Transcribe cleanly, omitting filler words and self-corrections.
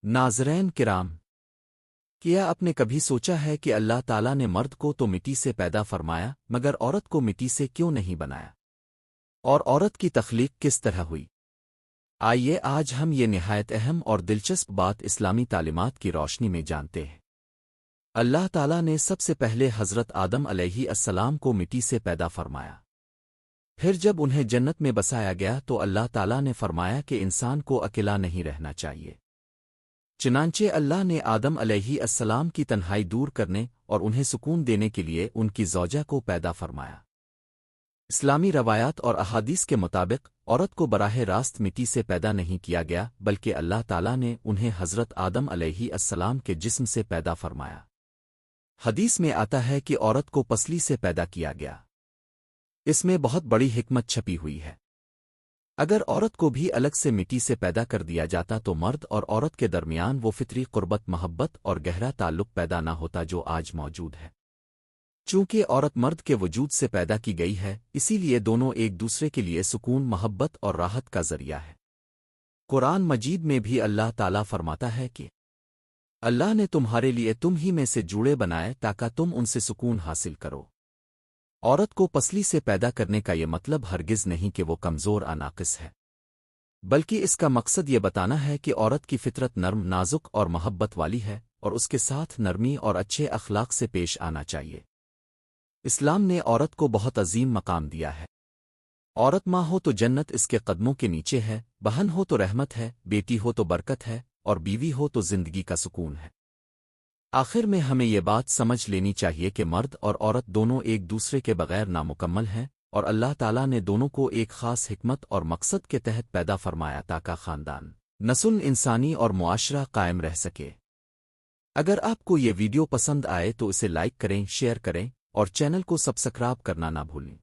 ناظرین کرام، کیا آپ نے کبھی سوچا ہے کہ اللہ تعالیٰ نے مرد کو تو مٹی سے پیدا فرمایا مگر عورت کو مٹی سے کیوں نہیں بنایا؟ اور عورت کی تخلیق کس طرح ہوئی؟ آئیے آج ہم یہ نہایت اہم اور دلچسپ بات اسلامی تعلیمات کی روشنی میں جانتے ہیں۔ اللہ تعالیٰ نے سب سے پہلے حضرت آدم علیہ السلام کو مٹی سے پیدا فرمایا۔ پھر جب انہیں جنت میں بسایا گیا تو اللہ تعالیٰ نے فرمایا کہ انسان کو اکیلا نہیں رہنا چاہیے۔ چنانچہ اللہ نے آدم علیہ السلام کی تنہائی دور کرنے اور انہیں سکون دینے کے لیے ان کی زوجہ کو پیدا فرمایا۔ اسلامی روایات اور احادیث کے مطابق عورت کو براہ راست مٹی سے پیدا نہیں کیا گیا بلکہ اللہ تعالیٰ نے انہیں حضرت آدم علیہ السلام کے جسم سے پیدا فرمایا۔ حدیث میں آتا ہے کہ عورت کو پسلی سے پیدا کیا گیا۔ اس میں بہت بڑی حکمت چھپی ہوئی ہے۔ اگر عورت کو بھی الگ سے مٹی سے پیدا کر دیا جاتا تو مرد اور عورت کے درمیان وہ فطری قربت، محبت اور گہرا تعلق پیدا نہ ہوتا جو آج موجود ہے۔ چونکہ عورت مرد کے وجود سے پیدا کی گئی ہے، اسی لیے دونوں ایک دوسرے کے لیے سکون، محبت اور راحت کا ذریعہ ہے۔ قرآن مجید میں بھی اللہ تعالیٰ فرماتا ہے کہ اللہ نے تمہارے لیے تم ہی میں سے جوڑے بنائے تاکہ تم ان سے سکون حاصل کرو۔ عورت کو پسلی سے پیدا کرنے کا یہ مطلب ہرگز نہیں کہ وہ کمزور یا ناقص ہے، بلکہ اس کا مقصد یہ بتانا ہے کہ عورت کی فطرت نرم، نازک اور محبت والی ہے اور اس کے ساتھ نرمی اور اچھے اخلاق سے پیش آنا چاہیے۔ اسلام نے عورت کو بہت عظیم مقام دیا ہے۔ عورت ماں ہو تو جنت اس کے قدموں کے نیچے ہے، بہن ہو تو رحمت ہے، بیٹی ہو تو برکت ہے اور بیوی ہو تو زندگی کا سکون ہے۔ آخر میں ہمیں یہ بات سمجھ لینی چاہیے کہ مرد اور عورت دونوں ایک دوسرے کے بغیر نامکمل ہیں، اور اللہ تعالیٰ نے دونوں کو ایک خاص حکمت اور مقصد کے تحت پیدا فرمایا تاکہ خاندان، نسل انسانی اور معاشرہ قائم رہ سکے۔ اگر آپ کو یہ ویڈیو پسند آئے تو اسے لائک کریں، شیئر کریں اور چینل کو سبسکرائب کرنا نہ بھولیں۔